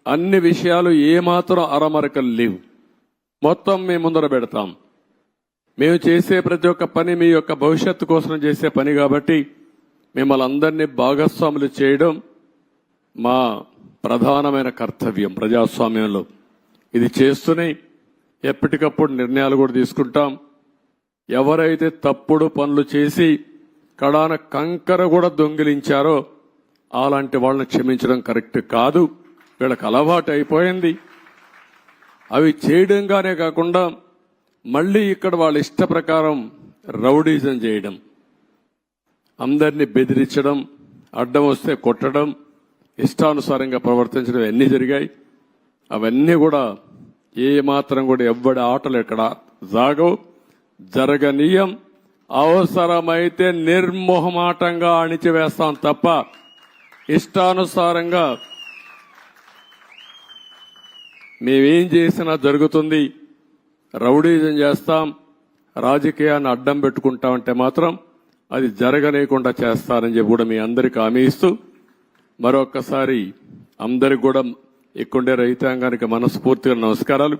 అన్ని విషయాలు ఏమాత్రం అరమరకలు లేవు. మొత్తం మీ ముందర పెడతాం. మేము చేసే ప్రతి ఒక్క పని మీ యొక్క భవిష్యత్తు కోసం చేసే పని కాబట్టి మిమ్మల్ని అందరినీ భాగస్వాములు చేయడం మా ప్రధానమైన కర్తవ్యం ప్రజాస్వామ్యంలో. ఇది చేస్తూనే ఎప్పటికప్పుడు నిర్ణయాలు కూడా తీసుకుంటాం. ఎవరైతే తప్పుడు పనులు చేసి కడాన కంకర కూడా దొంగిలించారో అలాంటి వాళ్ళని క్షమించడం కరెక్ట్ కాదు. వీళ్ళకి అలవాటు అయిపోయింది. అవి చేయడంగానే కాకుండా మళ్లీ ఇక్కడ వాళ్ళ ఇష్ట ప్రకారం రౌడీజం చేయడం, అందరినీ బెదిరించడం, అడ్డం వస్తే కొట్టడం, ఇష్టానుసారంగా ప్రవర్తించడం అన్నీ జరిగాయి. అవన్నీ కూడా ఏ మాత్రం కూడా ఎవ్వడి ఆటలు ఎక్కడ జాగవు, జరగనీయం. అవసరమైతే నిర్మోహమాటంగా అణిచివేస్తాం తప్ప ఇష్టానుసారంగా మేమేం చేసినా జరుగుతుంది. రౌడీజం చేస్తాం, రాజకీయాన్ని అడ్డం పెట్టుకుంటామంటే మాత్రం అది జరగలేకుండా చేస్తారని చెప్పి కూడా మీ అందరికీ హామీ ఇస్తూ మరొక్కసారి అందరికి కూడా ఇక్కడుండే రైతాంగానికి మనస్ఫూర్తిగా నమస్కారాలు.